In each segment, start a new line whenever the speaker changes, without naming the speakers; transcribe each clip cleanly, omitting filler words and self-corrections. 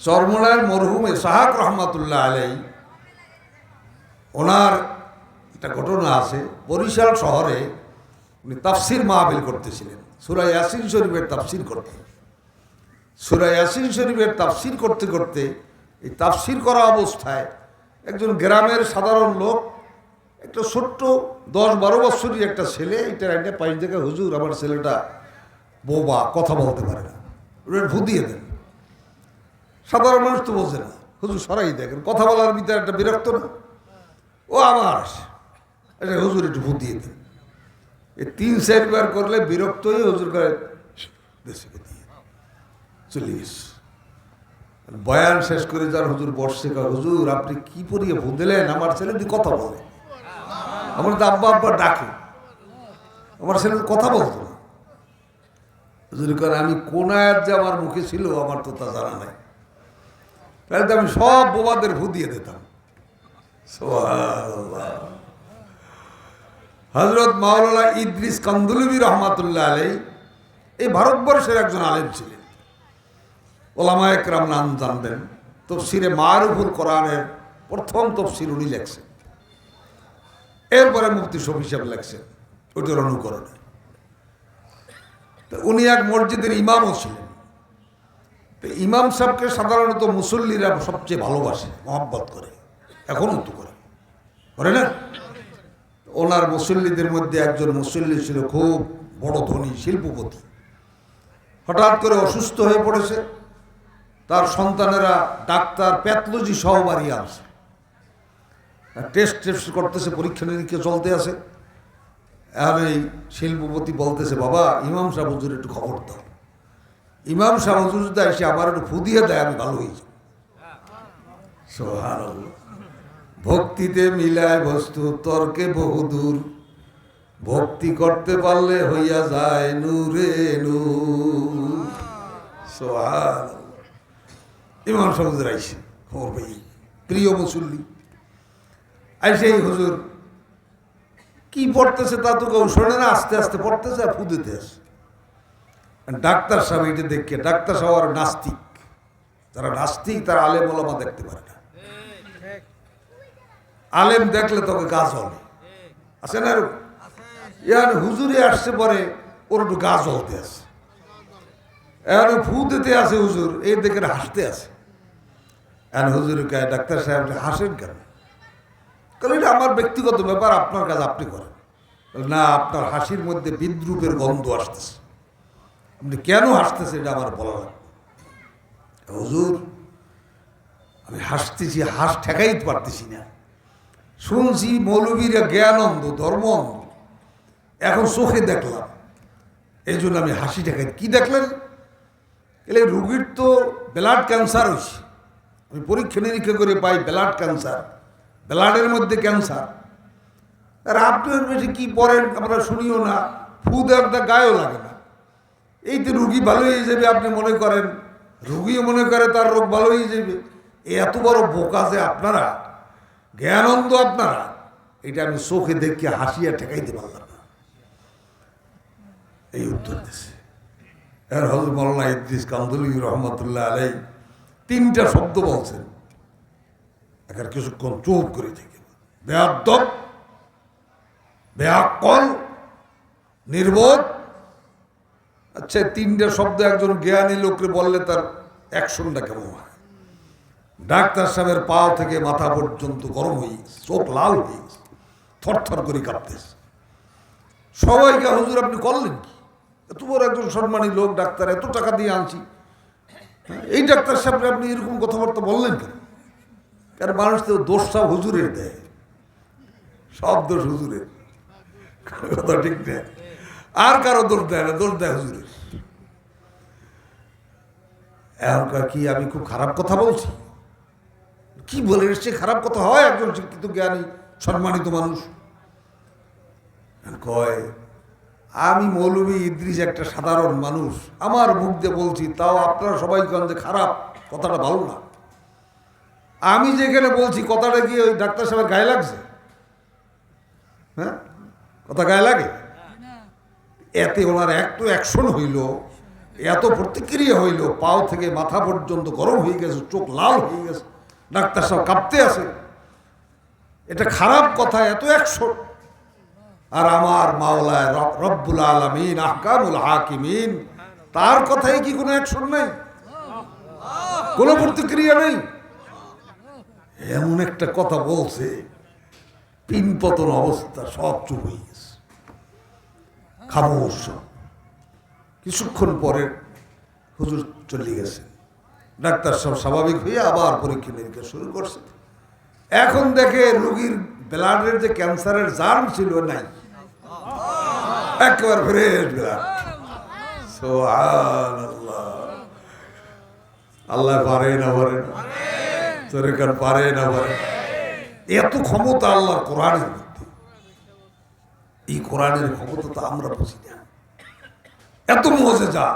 চরমোনার মরহুম ইসহাক রহমাতুল্লাহ আলাই ওনার একটা ঘটনা আছে। বরিশাল শহরে উনি তাফসির মাহফিল করতেছিলেন, সূরা ইয়াসিন শরীফের তাফসির করতেন। সূরা ইয়াসিন শরীফের তাফসির করতে করতে এই তাফসির করা অবস্থায় একজন গ্রামের সাধারণ লোক, একটা ছোট্ট 10-12 বছরের একটা ছেলে, এটা একটা পাইন থেকে, হুজুর আমার ছেলেটা বোবা, কথা বলতে পারে না, ওটা ভুদিয়ে দেন। সাধারণ মানুষ তো বোঝে না, হুজুর সরাই দেখেন, কথা বলার ভিতরে একটা বিরক্ত না, ও আমার এটা হুজুর একটু ভুদিয়ে দেন। এই 3-4 বার করলে বিরক্ত হয়ে হুজুর করে দেশে দিয়ে চলে গেছে। বয়ান শেষ করে যার হুজুর বসছে, হুজুর আপনি কি পড়িয়ে ভূ দিলেন, আমার ছেলে যদি কথা বলে, আমার তো আব্বা আব্বা ডাকে, আমার ছেলে তো কথা বলতো না। হুজুর করে আমি কোন আয়াত যে আমার মুখে ছিল আমার তো তা জানা নাই, তাহলে তো আমি সব বোবাদের ভূ দিয়ে দিতাম। হযরত মাওলানা ইদ্রিস কান্দলবি রহমাতুল্লাহ আলাইহি এই ভারতবর্ষের একজন আলেম ছিলেন, ওলামায়ে কেরাম নাম জানবেন। তাফসিরে মারুফুল কোরআনের প্রথম তাফসির উনি লেখছেন, এরপরে মুফতি শফি সাহেব লেখছেন ওইটার অনুকরণে। উনি এক মসজিদের ইমামও ছিলেন। তো ইমাম সাহেবকে সাধারণত মুসল্লিরা সবচেয়ে ভালোবাসে, মহব্বত করে, এখনও তো করে না। ওনার মুসল্লিদের মধ্যে একজন মুসল্লি ছিল খুব বড় ধনী শিল্পপতি, হঠাৎ করে অসুস্থ হয়ে পড়েছে। তার সন্তানেরা ডাক্তার, প্যাথোলজি সহ বাড়ি আসে, টেস্ট করতেছে, পরীক্ষা নিরীক্ষা চলতে আছে। আর এই শিল্পপতি বলতেছে, বাবা ইমাম সাহেব হুজুর একটু খবর দাও, ইমাম সাহেব হুজুর যদি এসে আবার একটু ফু দিয়ে দেয় আমি ভালো হয়ে যাব। সুবহানাল্লাহ। ভক্তিতে মিলায় বস্তু তর্কে বহুদূর, ভক্তি করতে পারলে হইয়া যায় নূরে নূর। সুবহানাল্লাহ। ইমাম সাহেব হুজুর আইসে, খবর ভাই প্রিয় মুসল্লি আইসে, এই হুজুর কি পড়তেছে তা তো কেউ শোনে না, আস্তে আস্তে পড়তেছে আর ফু দিতে আসে। ডাক্তার সাহেব এটা দেখে, ডাক্তার সাহেব আর নাস্তিক, যারা নাস্তিক তারা আলেম ওলামা দেখতে পারে না। আলেম দেখলে তোকে গা জ্বলে, আছে না? ইয়ার হুজুরে আসছে পরে ওর একটু গা জ্বলতে আছে, এখন ফু দিতে আছে হুজুর, এই দেখে হাসতে আছে। এখন হুজুর কে ডাক্তার সাহেব হাসেন কেন? কারণ এটা আমার ব্যক্তিগত ব্যাপার, আপনার কাজ আপনি করেন। না, আপনার হাসির মধ্যে বিদ্রুপের গন্ধ আসতেছে, আপনি কেন হাসতেছে এটা আমার বলা লাগবে। হুজুর আমি হাসতেছি, হাস ঠেকাইতে পারতেছি না। শুনছি মৌলবীরা জ্ঞানন্দ, ধর্ম অন্ধ, এখন চোখে দেখলাম, এই জন্য আমি হাসি ঠেকাই। কি দেখলেন? এলে রুগীর তো ব্লাড ক্যান্সার হয়েছে, আমি পরীক্ষা নিরীক্ষা করে পাই ব্লাড ক্যান্সার, ব্লাডের মধ্যে ক্যান্সার। আর আপনি ওর বেশি কী পড়েন আমরা শুনিও না, ফু দেওয়ারটা গায়েও লাগে না, এই তো রুগী ভালো হয়ে যাবে আপনি মনে করেন, রুগীও মনে করে তার রোগ ভালো হয়ে যাবে। এত বড় বোকা যে আপনারা, জ্ঞানন্দ আপনারা, এটা আমি চোখে দেখে হাসিয়া ঠেকাইতে পারলাম না। এই উত্তর দিচ্ছে। এর হযরত মাওলানা ইদ্রিস কান্দলবি রহমাতুল্লাহ আলাইহি 3টা শব্দ বলছেন, এখানে কিছুক্ষণ চুপ করে থেকে, বেয়াদ্দব, বেআক্কল, নির্বোধ। আচ্ছা, 3টা শব্দ একজন জ্ঞানী লোককে বললে তার অ্যাকশনটা কেমন হয়? ডাক্তার সাহেবের পা থেকে মাথা পর্যন্ত গরম হয়ে গেছে, চোখ লাল হয়ে গেছে, থরথর করে কাঁপতেছে। সবাইকে, হুজুর আপনি করলেন কি? এত বড় একজন সম্মানী লোক, ডাক্তার, এত টাকা দিয়ে আনছি, এই ডাক্তার সাহেব আপনি এরকম কথাবার্তা বললেন কেন? কারণ মানুষ তো দোষ সব হুজুরের দেয়, সব দোষ হুজুরের, কথা ঠিক না। আর কারো দোষ দেয় না, দোষ দেয় হুজুরের। এখনকার কি আমি খুব খারাপ কথা বলছি? কি বলে এসছে খারাপ কথা হয় একজন শিক্ষিত জ্ঞানী সম্মানিত মানুষ? কয় আমি মৌলভী ইদ্রিস একটা সাধারণ মানুষ, আমার মুখ দিয়ে বলছি, তাও আপনারা সবাই কেন যে খারাপ, কথাটা ভালো না। আমি যেখানে বলছি কথাটা কি ওই ডাক্তার সাহেবের গায়ে লাগছে? হ্যাঁ, কথা গায়ে লাগে? এতে ওনার একটু অ্যাকশন হইল, এত প্রতিক্রিয়া হইল, পাও থেকে মাথা পর্যন্ত গরম হয়ে গেছে, চোখ লাল হয়ে গেছে, ডাক্তার সাহেব কাঁপতে আছে। এটা খারাপ কথা, এত 100। আর আমার মাওলায় রব্বুল আলামিন আহকামুল হাকিমিন, তার কথাই কি কোনো অ্যাকশন নেই, কোনো প্রতিক্রিয়া নেই? এমন একটা কথা বলছে, পিনপতন অবস্থা, সব চুপ হয়ে গেছে, খামোশ। কিছুক্ষণ পরে হুজুর চলে গেছেন। ডাক্তার সব স্বাভাবিক হয়ে আবার পরীক্ষা নিরীক্ষা শুরু করছে। এখন দেখে রোগীর ব্লাডের যে ক্যান্সারের জার্ম ছিল নাই, একেবারে ফ্রেশ ব্লাড। সুবহানাল্লাহ। আল্লাহ পারে না পারে না, তোরে কার পারে না পারে। এত ক্ষমতা আল্লাহর কোরআনের মধ্যে। এই কোরআনের ক্ষমতা তো আমরা বুঝি না, এত মুআজিজা।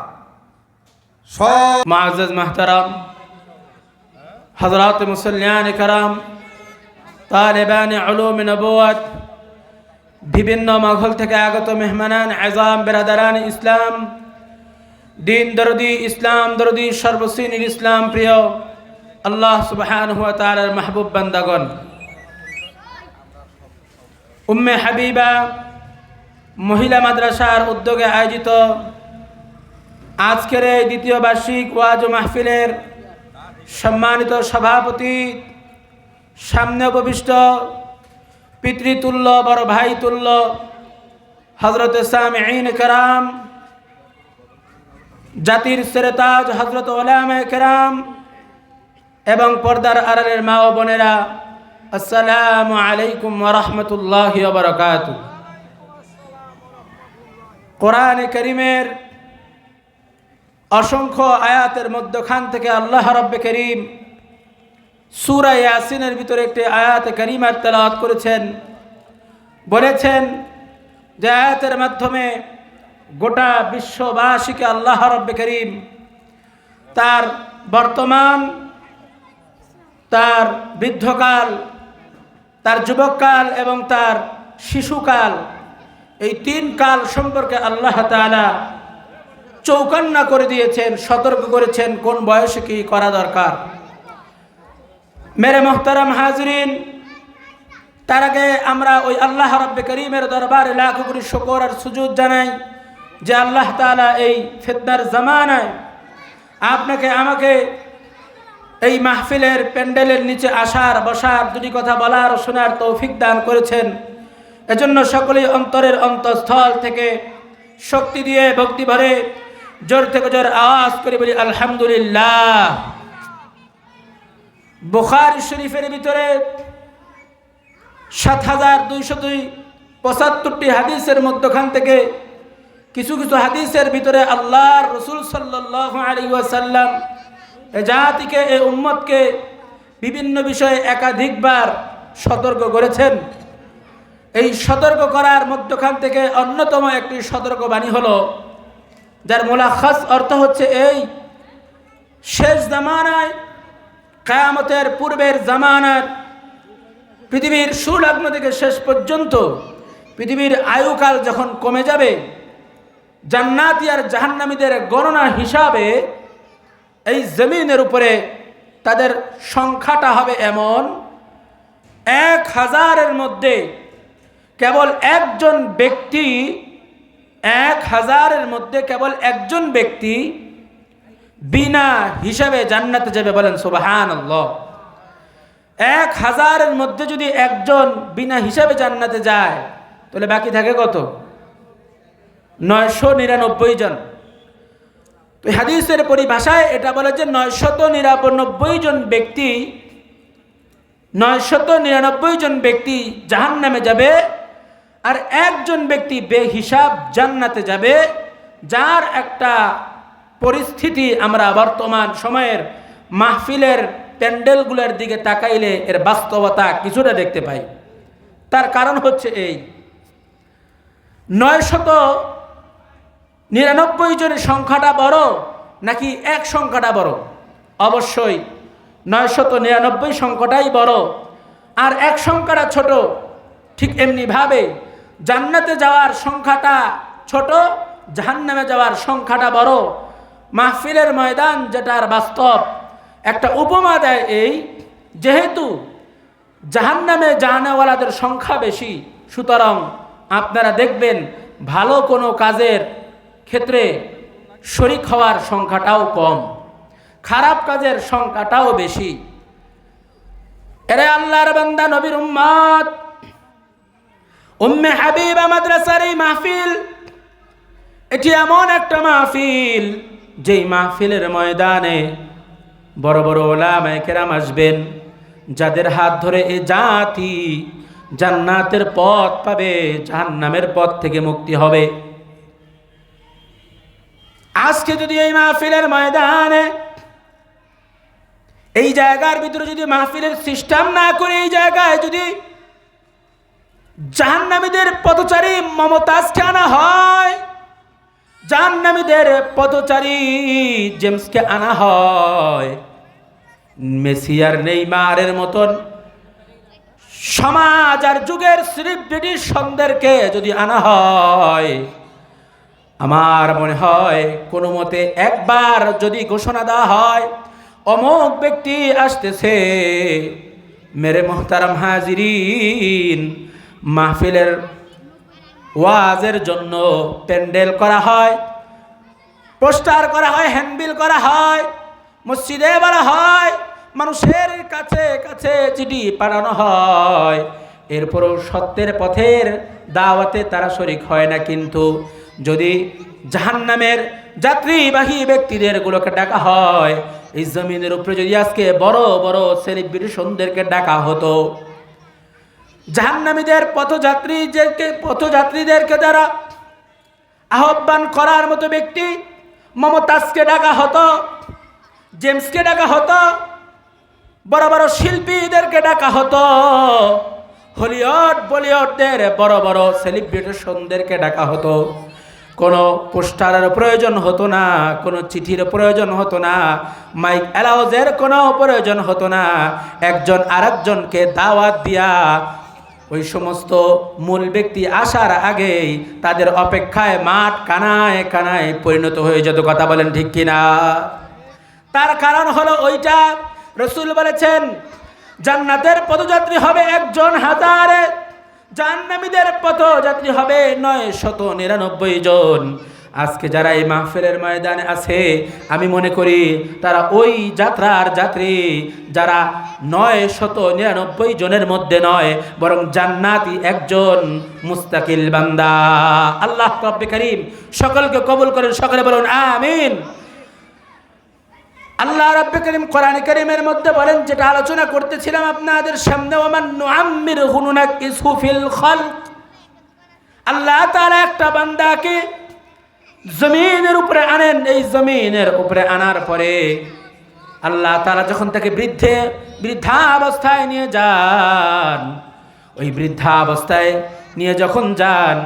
সব
মুআজ্জাজ মুহতারাম হযরত মুসল্লিয়ান کرام, তালেবান উলুম নবুয়ত, বিভিন্ন মহল থেকে আগত মেহমানান আযম, বিরাদারান ইসলাম, দিন দরদি, ইসলাম দরদি, সর্বশ্রেণীর ইসলাম প্রিয় আল্লাহ সুবহানাহু ওয়া তাআলার মাহবুব বান্দাগণ, উম্মে হাবিবা মহিলা মাদ্রাসার উদ্যোগে আয়োজিত আজকের এই দ্বিতীয় বার্ষিক ওয়াজ ও মাহফিলের সম্মানিত সভাপতি, সামনে উপবিষ্ট পিতৃতুল্য, বড় ভাই তুল্য হযরত সামিঈন کرام, জাতির সেরেতাজ হযরত উলামায়ে কেরাম এবং পর্দার আড়ালের মা ও বোনেরা, আসসালামু আলাইকুম ওয়া রাহমাতুল্লাহি ওয়া বারাকাতুহু। কোরআনে কারীমের অসংখ্য আয়াতের মধ্যখান থেকে আল্লাহ রাব্বে কারীম সূরা ইয়াসিনের ভিতরে একটি আয়াতে কারীমার তেলাওয়াত করেছেন। বলেছেন যে আয়াতের মাধ্যমে গোটা বিশ্ববাসীকে আল্লাহ রাব্বে কারীম তার বর্তমান, তার বৃদ্ধকাল, তার যুবককাল এবং তার শিশুকাল, এই 3 কাল সম্পর্কে আল্লাহ তাআলা চৌকান্না করে দিয়েছেন, সতর্ক করেছেন কোন বয়সে কি করা দরকার। মেরে মোহতারাম হাজরিন, তার আগে আমরা ওই আল্লাহ রাব্বে কারীমের দরবারে লাখ কোটি শুকর আর সুজুদ জানাই যে আল্লাহ তাআলা এই ফিতনার জামানায় আপনাকে আমাকে এই মাহফিলের প্যান্ডেলের নিচে আসার, বসার, দুটি কথা বলার ও শোনার তৌফিক দান করেছেন। এজন্য সকলেই অন্তরের অন্তঃস্থল থেকে শক্তি দিয়ে, ভক্তি ভরে, জোর থেকে জোর আওয়াজ করে বলি আলহামদুলিল্লাহ। বুখারী শরীফের ভিতরে ৭,২৭৫টি হাদিসের মধ্যখান থেকে কিছু কিছু হাদিসের ভিতরে আল্লাহর রাসূল সাল্লাল্লাহু আলাইহি ওয়াসাল্লাম এ জাতিকে, এ উম্মতকে বিভিন্ন বিষয়ে একাধিকবার সতর্ক করেছেন। এই সতর্ক করার মধ্যখান থেকে অন্যতম একটি সতর্কবাণী হলো, যার মুলাখাস অর্থ হচ্ছে এই, শেষ জামানায়, কিয়ামতের পূর্বের জামানার পৃথিবীর সুলগ্ন থেকে শেষ পর্যন্ত পৃথিবীর আয়ুকাল যখন কমে যাবে, জান্নাতি আর জাহান্নামীদের গণনা হিসাবে এই জমিনের উপরে তাদের সংখ্যাটা হবে এমন, 1000-এর মধ্যে কেবল একজন ব্যক্তি, 1000-এর মধ্যে কেবল একজন ব্যক্তি বিনা হিসাবে জান্নাতে যাবে। বলেন সুবহানাল্লাহ। 1000-এর মধ্যে যদি একজন বিনা হিসাবে জান্নাতে যায়, তাহলে বাকি থাকে কত? 999 জন। তো হাদিসের পরিভাষায় এটা বলে যে 999 জন ব্যক্তি, 999 জন ব্যক্তি জাহান্নামে যাবে, আর একজন ব্যক্তি বেহিসাব জান্নাতে যাবে, যার একটা পরিস্থিতি আমরা বর্তমান সময়ের মাহফিলের প্যান্ডেলগুলোর দিকে তাকাইলে এর বাস্তবতা কিছুটা দেখতে পাই। তার কারণ হচ্ছে এই, 999 জনের সংখ্যাটা বড় নাকি এক সংখ্যাটা বড়? অবশ্যই 999 সংখ্যাটাই বড়, আর এক সংখ্যাটা ছোট। ঠিক এমনিভাবে জান্নাতে যাওয়ার সংখ্যাটা ছোট, জাহান্নামে যাওয়ার সংখ্যাটা বড়। মাহফিলের ময়দান যেটার বাস্তব একটা উপমা দেয় এই, যেহেতু জাহান্নামে জাহান্নামওয়ালাদের সংখ্যা বেশি, সুতরাং আপনারা দেখবেন ভালো কোনো কাজের ক্ষেত্রে শরীক হওয়ার সংখ্যাটাও কম, খারাপ কাজের সংখ্যাটাও বেশি। এরে আল্লাহর বান্দা, নবীর উম্মত, উম্মে হাবিবা মাদ্রাসার এই মাহফিল, এটি এমন একটা মাহফিল যেই মাহফিলের ময়দানে বড় বড় ওলামায়ে কেরাম আসবেন, যাদের হাত ধরে এ জাতি জান্নাতের পথ পাবে, জাহান্নামের পথ থেকে মুক্তি হবে। আজকে যদি এই মাহফিলের ময়দানে, এই জায়গার ভিতরে যদি মাহফিলের সিস্টেম না করে এই জায়গায় যদি জাহান্নামীদের পথচারী মমতাজকে আনা হয়, জাহান্নামীদের পথচারী জেমসকে আনা হয়, মেসি আর নেইমারের মতন সমাজ আর যুগের সেলিব্রিটি সন্দেরকে যদি আনা হয়, আমার মনে হয় কোনো মতে একবার যদি ঘোষণা দেওয়া হয় অমুক ব্যক্তি আসতেছে, মেরে মোহতারাম হাজিরিন, মাহফিলের ওয়াজের জন্য প্যান্ডেল করা হয়, পোস্টার করা হয়, হ্যান্ডবিল করা হয়, মসজিদে বলা হয়, মানুষের কাছে কাছে চিঠি পাঠানো হয়, এরপরও সত্যের পথের দাওয়াতে তারা শরীক হয় না। কিন্তু যদি জাহান্নামের যাত্রীবাহী ব্যক্তিদের গুলোকে ডাকা হয়, এই জমিনের উপরে যদি আজকে বড় বড় সেলিব্রিটি সন্দেরকে ডাকা হতো, জাহান্নামীদের পথযাত্রীদেরকে যারা আহ্বান করার মতো ব্যক্তি, মমতাজকে ডাকা হতো, জেমসকে ডাকা হতো, বড় বড় শিল্পীদেরকে ডাকা হতো, হলিউড বলিউডদের বড় বড় সেলিব্রিটেশনদেরকে ডাকা হতো, কোনো পোস্টারের প্রয়োজন হতো না, কোনো চিঠির প্রয়োজন হতো না, মাইক অ্যালাউজের কোনো প্রয়োজন হতো না। একজন আরেকজনকে দাওয়াত দিয়া ওই সমস্ত মূল ব্যক্তি আসার আগেই তাদের অপেক্ষায় মাঠ কানায় কানায় পরিণত হয়ে যেত। কথা বলেন ঠিক কিনা? তার কারণ হলো ওইটা, রসুল বলেছেন জান্নাতের পথযাত্রী হবে 1,000, জাহান্নামীদের পথযাত্রী হবে 999 জন। আজকে যারা এই মাহফিলের ময়দানে আছে, আমি মনে করি তারা ওই যাত্রার যাত্রী যারা 999 জনের মধ্যে নয়, বরং জান্নাতি একজন মুস্তাকিল বান্দা। আল্লাহ রব্বে কারীম সকলকে কবুল করেন, সকলে বলুন আমিন। আল্লাহ রাব্বে কারীম কোরআনে কারীমের মধ্যে বলেন, যেটা আলোচনা করতেছিলাম আপনাদের সামনে, ওমান নুআম্মিরহু নুনাক্কিসহু ফিল খালক। আল্লাহ তাআলা একটা বান্দাকে জমিনের উপরে আনেন, এই জমিনের উপরে আনার পরে আল্লাহ তাআলা যখন তাকে বৃদ্ধাবস্থায় নিয়ে যান, ওই বৃদ্ধাবস্থায় নিয়ে যখন যান,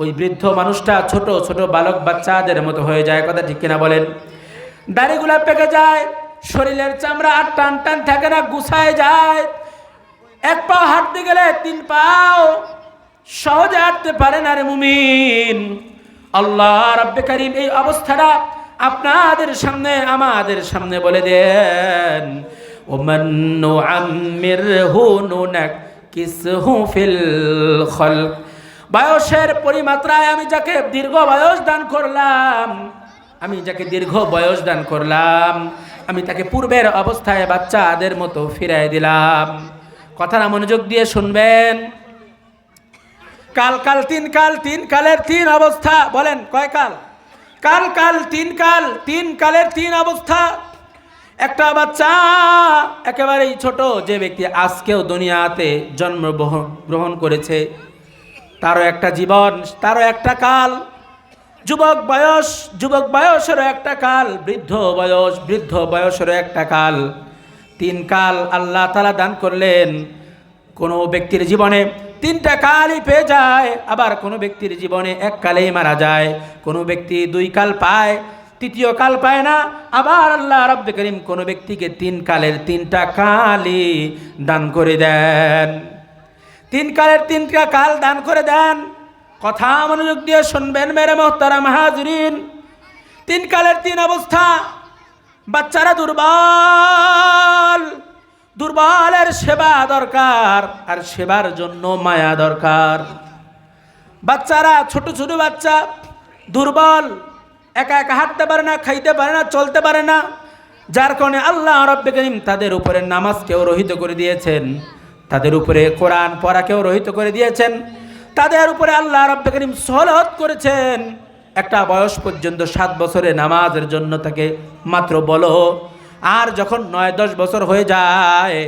ওই বৃদ্ধ মানুষটা ছোট ছোট বালক বাচ্চাদের মতো হয়ে যায়। কথা ঠিক কিনা বলেন? দাড়িগুলা পেকে যায়, শরীরের চামড়া আর টান টান থাকে না, গুছায় যায়, এক পাও হাঁটতে গেলে 3 পাও সহজে হাঁটতে পারে না রে মুমিন। আল্লাহ রাব্বে কারীম এই অবস্থাটা আপনাদের সামনে আমাদের সামনে বলে দেন, ওমান নুআম্মিরহু নুনাক্কিসহু ফিল খালক। বয়সের পরিমাত্রায় আমি যাকে দীর্ঘ বয়স দান করলাম, আমি তাকে পূর্বের অবস্থায় বাচ্চাদের মতো ফিরাই দিলাম। কথাটা মনোযোগ দিয়ে শুনবেন। কাল 3 কালের 3 অবস্থা। বলেন কয় কাল? কাল 3 কালের 3 অবস্থা। একটা বাচ্চা একেবারেই ছোট, যে ব্যক্তি আজকেও দুনিয়াতে জন্মগ্রহণ করেছে, তারও একটা জীবন, তারও একটা কাল। যুবক বয়সেরও একটা কাল, বৃদ্ধ বয়সেরও একটা কাল। 3 কাল আল্লাহ তাআলা দান করলেন। কোনো ব্যক্তির জীবনে 3টা কালই পেয়ে যায়, আবার কোনো ব্যক্তির জীবনে 1 কালেই মারা যায়। কোনো ব্যক্তি 2 কাল পায়, 3য় কাল পায় না। আবার আল্লাহ রাব্বে কারীম কোনো ব্যক্তিকে 3 কালের 3টা কালই দান করে দেন। 3 কালের 3টা কাল দান করে দেন। কথা মনোযোগ দিয়ে শুনবেন মেরে মোহতারাম হাজিরিন। তিন কালের তিন অবস্থা। বাচ্চারা দুর্বল, দুর্বলের সেবা দরকার, আর সেবার জন্য মায়া দরকার। বাচ্চারা ছোট ছোট বাচ্চা দুর্বল, একা একা হাঁটতে পারে না, খাইতে পারে না, চলতে পারে না, যার কারণে আল্লাহ রাব্বুল কারীম তাদের উপরে নামাজকেও রহিত করে দিয়েছেন, তাদের উপরে কোরআন পড়াকেও রহিত করে দিয়েছেন, তাদের উপরে আল্লাহ রাব্বুল কারীম সহলত করেছেন। একটা বয়স পর্যন্ত 7 বছরের নামাজের জন্য তাকে মাত্র বলো, আর যখন 9-10 বছর হয়ে যায়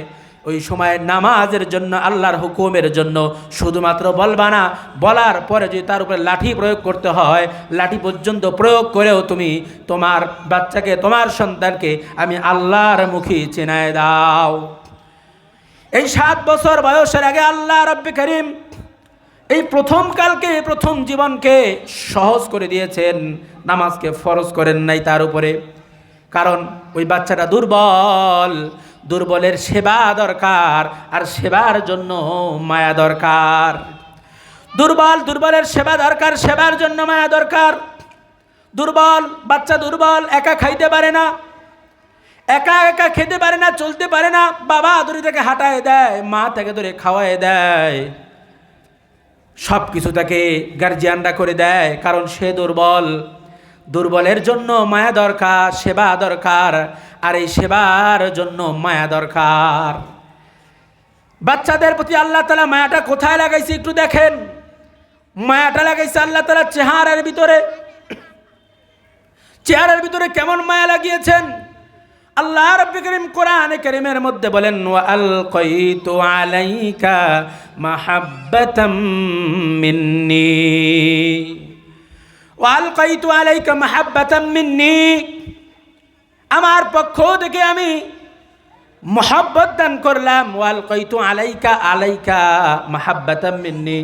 ওই সময় নামাজের জন্য আল্লাহর হুকুমের জন্য শুধুমাত্র বলবা না, বলার পরে যদি তার উপরে লাঠি প্রয়োগ করতে হয় লাঠি পর্যন্ত প্রয়োগ করেও তুমি তোমার বাচ্চাকে, তোমার সন্তানকে আমি আল্লাহর মুখী চেনায় দাও। এই 7 বছর বয়সের আগে আল্লাহ রাব্বুল কারীম এই প্রথম কালকে, প্রথম জীবনকে সহজ করে দিয়েছেন, নামাজকে ফরজ করেন নাই তার উপরে। কারণ ওই বাচ্চাটা দুর্বল, দুর্বলের সেবা দরকার, আর সেবার জন্য মায়া দরকার। দুর্বল, দুর্বলের সেবা দরকার, সেবার জন্য মায়া দরকার। দুর্বল বাচ্চা, দুর্বল, একা খাইতে পারে না, একা একা খেতে পারে না, চলতে পারে না, বাবা ধরে তাকে হাঁটায় দেয়, মা তাকে ধরে খাওয়ায় দেয়, সব কিছু তাকে গার্জিয়ানরা করে দেয়, কারণ সে দুর্বল। দুর্বলের জন্য মায়া দরকার, সেবা দরকার, আর এই সেবার জন্য মায়া দরকার। বাচ্চাদের প্রতি আল্লাহ তাআলা মায়াটা কোথায় লাগাইছে একটু দেখেন। মায়াটা লাগাইছে আল্লাহ তাআলা চেহারার ভিতরে। চেহারার ভিতরে কেমন মায়া লাগিয়েছেন আল্লাহ রাব্বুল কারীম কোরআনে কারীমের মধ্যে বলেন, ওয়া আলকাইতু আলাইকা মাহাব্বাতাম মিন্নি, ওয়া আলকাইতু আলাইকা মাহাব্বাতাম মিন্নি, আমার পক্ষ থেকে আমি মহব্বত দান করলাম। ওয়া আলকাইতু আলাইকা, আলাইকা মাহাব্বাতাম মিন্নি,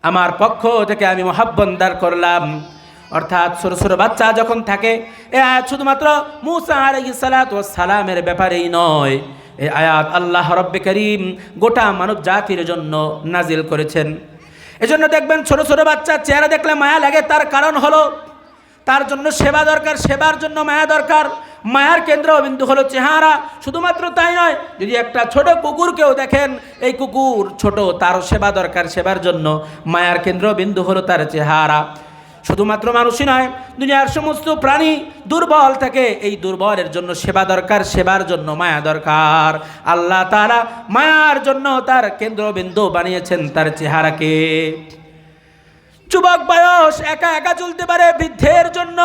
আমার পক্ষ থেকে আমি মহব্বত দান করলাম। অর্থাৎ ছোট ছোট বাচ্চা যখন থাকে, এ আয়াত শুধুমাত্র মুসা আলাইহিস সালাতু ওয়াস সালামের ব্যাপারেই নয়, এই আয়াত আল্লাহ রাব্বুল কারীম গোটা মানব জাতির জন্য নাজিল করেছেন। এজন্য দেখবেন ছোট ছোট বাচ্চা চেহারা দেখলে মায়া লাগে, তার কারণ হলো তার জন্য সেবা দরকার, সেবার জন্য মায়া দরকার। মায়ার কেন্দ্রবিন্দু হলো চেহারা। শুধুমাত্র তাই নয়, যদি একটা ছোট কুকুরকেও দেখেন, এই কুকুর ছোট, তার সেবা দরকার, সেবার জন্য মায়ার কেন্দ্রবিন্দু হলো তার চেহারা। শুধুমাত্র মানুষই নয়, দুনিয়ার সমস্ত প্রাণী দুর্বল থাকে, এই দুর্বলের জন্য সেবা দরকার, সেবার জন্য মায়া দরকার। আল্লাহ তাআলা মায়ার জন্য তার কেন্দ্রবিন্দু বানিয়েছেন তার চেহারাকে। যুবক বয়স একা একা চলতে পারে, বৃদ্ধের জন্য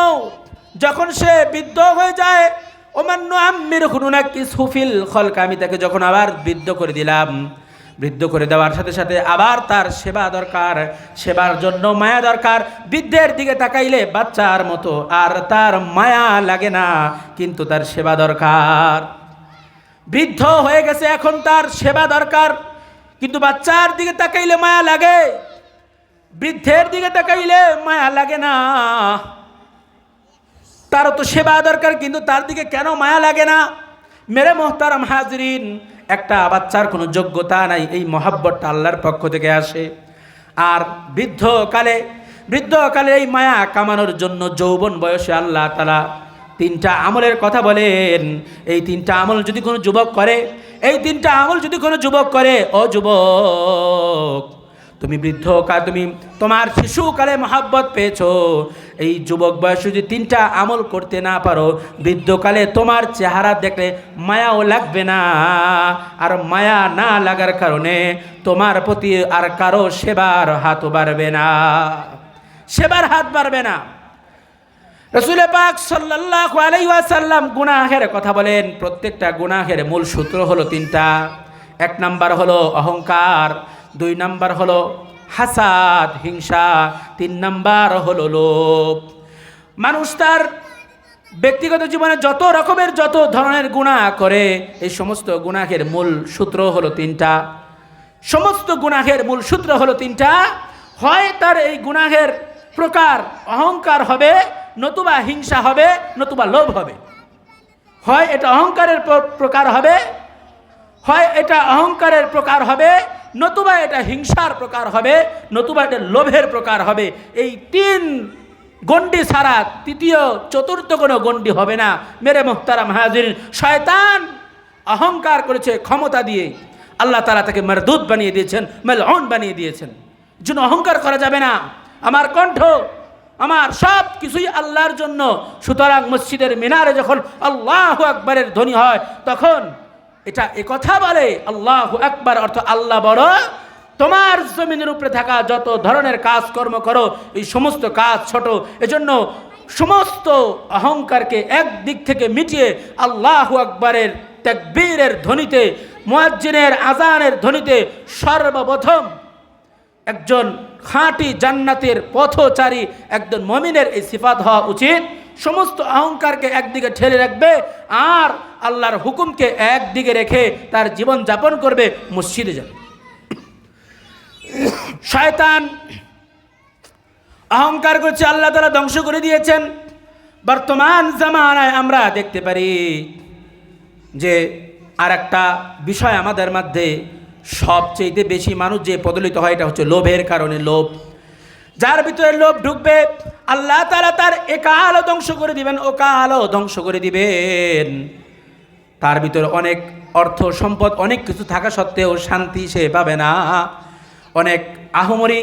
যখন সে বৃদ্ধ হয়ে যায়, ওমান নুআম্মিরহু নুনাক্কিসহু ফিল খলক, আমি তাকে যখন আবার বৃদ্ধ করে দিলাম, বৃদ্ধ করে দেওয়ার সাথে সাথে আবার তার সেবা দরকার, সেবার জন্য মায়া দরকার। বৃদ্ধের দিকে তাকাইলে বাচ্চার মতো আর তার মায়া লাগে না, কিন্তু তার সেবা দরকার। বৃদ্ধ হয়ে গেছে, এখন তার সেবা দরকার, কিন্তু বাচ্চার দিকে তাকাইলে মায়া লাগে, বৃদ্ধের দিকে তাকাইলে মায়া লাগে না। তারও তো সেবা দরকার, কিন্তু তার দিকে কেন মায়া লাগে না? মেরে মোহতারাম হাজরিন, একটা বাচ্চার কোনো যোগ্যতা নাই, এই মহাব্বতটা আল্লাহর পক্ষ থেকে আসে। আর বৃদ্ধকালে এই মায়া কামানোর জন্য যৌবন বয়সে আল্লাহ তাআলা 3টা আমলের কথা বলেন। এই 3টা আমল যদি কোনো যুবক করে, এই 3টা আমল যদি কোনো যুবক করে, ও যুবক, তুমি বৃদ্ধকাল, তুমি তোমার শিশুকালে মহাব্বত পেয়েছো, এই যুবক বয়সে যদি 3টা আমল করতে না পারো, বৃদ্ধকালে তোমার চেহারা দেখলে মায়াও লাগবে না, আর মায়া না লাগার কারণে তোমার প্রতি আর কারো সেবার হাতও বাড়বে না, সেবার হাত বাড়বে না। রাসূল পাক সাল্লাল্লাহু আলাইহি ওয়াসাল্লাম গুনাহের কথা বলেন। প্রত্যেকটা গুনাহের মূল সূত্র হলো 3টা। 1 নাম্বার হলো অহংকার, 2 নাম্বার হলো হাসাদ, হিংসা, 3 নাম্বার হলো লোভ। মানুষ তার ব্যক্তিগত জীবনে যত ধরনের গুনাহ করে, এই সমস্ত গুনাহের মূল সূত্র হলো 3টা। সমস্ত গুনাহের মূল সূত্র হলো 3টা। হয় তার এই গুনাহের প্রকার অহংকার হবে, নতুবা হিংসা হবে, নতুবা লোভ হবে। হয় এটা অহংকারের প্রকার হবে, হয় এটা অহংকারের প্রকার হবে, নতুবা এটা হিংসার প্রকার হবে, নতুবা এটা লোভের প্রকার হবে। এই 3 গণ্ডি ছাড়া তৃতীয় চতুর্থ কোনো গণ্ডি হবে না। মেরে মুহতারাম হাজিরিন, শয়তান অহংকার করেছে ক্ষমতা দিয়ে, আল্লাহ তাআলা তাকে মারদুদ বানিয়ে দিয়েছেন, মালউন বানিয়ে দিয়েছেন। জন্য অহংকার করা যাবে না। আমার কণ্ঠ, আমার সব কিছুই আল্লাহর জন্য। সুতরাং মসজিদের মিনারে যখন আল্লাহু আকবারের ধ্বনি হয়, তখন এটা কথা বলে আল্লাহু আকবার অর্থ আল্লাহ বড়। তোমার জমিনের উপরে থাকা যত ধরনের কাজকর্ম করো, এই সমস্ত কাজ ছোট। এজন্য সমস্ত অহংকারকে এক দিক থেকে মিটিয়ে আল্লাহু আকবারের তাকবীরের ধ্বনিতে, মুয়াজ্জিনের আজানের ধ্বনিতে সর্বপ্রথম একজন খাঁটি জান্নাতের পথচারী একজন মুমিনের এই সিফাত হওয়া উচিত। সমস্ত অহংকারকে একদিকে ঠেলে রাখবে আর আল্লাহর হুকুমকে একদিকে রেখে তার জীবন যাপন করবে, মসজিদে যাবে। শয়তান অহংকার করছে, আল্লাহ তাআলা ধ্বংস করে দিয়েছেন। বর্তমান জামানায় আমরা দেখতে পারি যে আর একটা বিষয় আমাদের মধ্যে সবচেয়ে বেশি মানুষ যে পদলিত হয়, এটা হচ্ছে লোভের কারণে। লোভ, যার ভিতরে লোভ ঢুকবে আল্লাহ তাআলা তার একালও ধ্বংস করে দিবেন, ওকালও ধ্বংস করে দিবেন। তার ভিতরে অনেক অর্থ সম্পদ, অনেক কিছু থাকা সত্ত্বেও শান্তি সে পাবে না। অনেক আহমরি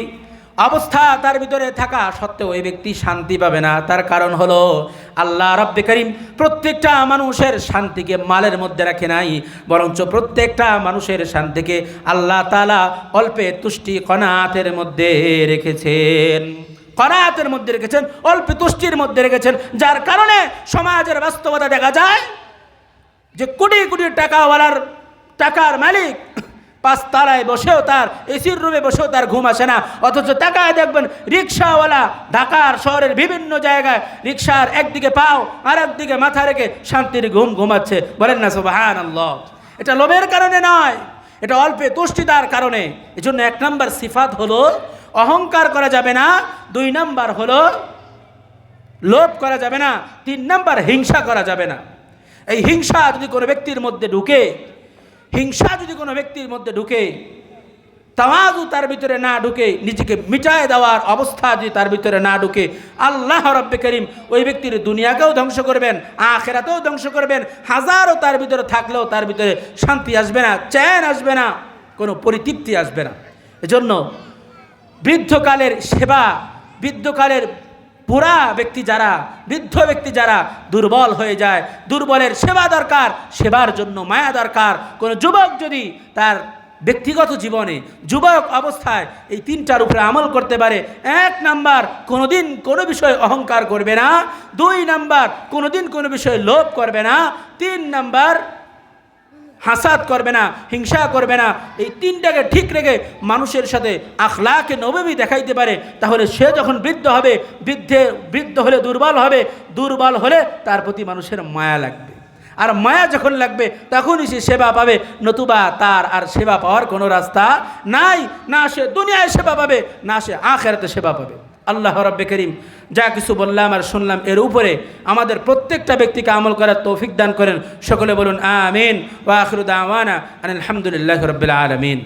অবস্থা তার ভিতরে থাকা সত্ত্বেও এই ব্যক্তি শান্তি পাবে না। তার কারণ হলো আল্লাহ রাব্বে কারীম প্রত্যেকটা মানুষের শান্তিকে মালের মধ্যে রাখে নাই, বরঞ্চ প্রত্যেকটা মানুষের শান্তিকে আল্লাহ তাআলা অল্পে তুষ্টি কনাতের মধ্যে রেখেছেন। কনাতের মধ্যে রেখেছেন, অল্পে তুষ্টির মধ্যে রেখেছেন। যার কারণে সমাজের বাস্তবতা দেখা যায় যে কোটি কোটি টাকাওয়ালার, টাকার মালিক, 5 তলায় বসেও তার, এসির রুমে বসেও তার ঘুম আসে না। অথচ টাকায় দেখবেন রিক্সাওয়ালা ঢাকার শহরের বিভিন্ন জায়গায় রিক্সার একদিকে পাও আর একদিকে মাথা রেখে শান্তির ঘুম ঘুমাচ্ছে। বলেন না সুবহানাল্লাহ। এটা লোভের কারণে নয়, এটা অল্পে তুষ্টিতার কারণে। এজন্য 1 নম্বর সিফাত হলো অহংকার করা যাবে না, 2 নম্বর হলো লোভ করা যাবে না, 3 নম্বর হিংসা করা যাবে না। এই হিংসা যদি কোনো ব্যক্তির মধ্যে ঢুকে, হিংসা যদি কোনো ব্যক্তির মধ্যে ঢুকে, তাওয়াজু তার ভিতরে না ঢুকে, নিজেকে মিটায় দেওয়ার অবস্থা যদি তার ভিতরে না ঢুকে, আল্লাহ রাব্বে কারীম ওই ব্যক্তির দুনিয়াকেও ধ্বংস করবেন, আখিরাতেও ধ্বংস করবেন। হাজারও তার ভিতরে থাকলেও তার ভিতরে শান্তি আসবে না, চ্যান আসবে না, কোনো পরিতৃপ্তি আসবে না। এজন্য বৃদ্ধকালের সেবা, বৃদ্ধকালের বুড়া ব্যক্তি যারা, বৃদ্ধ ব্যক্তি যারা দুর্বল হয়ে যায়, দুর্বলের সেবা দরকার, সেবার জন্য মায়া দরকার। কোনো যুবক যদি তার ব্যক্তিগত জীবনে যুবক অবস্থায় এই 3টার উপরে আমল করতে পারে, 1 নাম্বার কোনোদিন কোনো বিষয়ে অহংকার করবে না, 2 নাম্বার কোনোদিন কোনো বিষয়ে লোভ করবে না, 3 নাম্বার হাসাদ করবে না, হিংসা করবে না। এই 3টাকে ঠিক রেখে মানুষের সাথে আখলাকে নববী দেখাইতে পারে, তাহলে সে যখন বৃদ্ধ হবে, বৃদ্ধ হলে দুর্বল হবে, দুর্বল হলে তার প্রতি মানুষের মায়া লাগবে। আর মায়া যখন লাগবে তখনই সে সেবা পাবে, নতুবা তার আর সেবা পাওয়ার কোনো রাস্তা নাই। না সে দুনিয়ায় সেবা পাবে, না সে আখিরাতে সেবা পাবে। আল্লাহ রাব্বে কারীম যা কিছু বললাম আর শুনলাম এর উপরে আমাদের প্রত্যেকটা ব্যক্তিকে আমল করার তৌফিক দান করেন। সকলে বলুন আমিন। ওয়া আখিরু দাওয়ানা আলহামদুলিল্লাহি রাব্বিল আলামিন।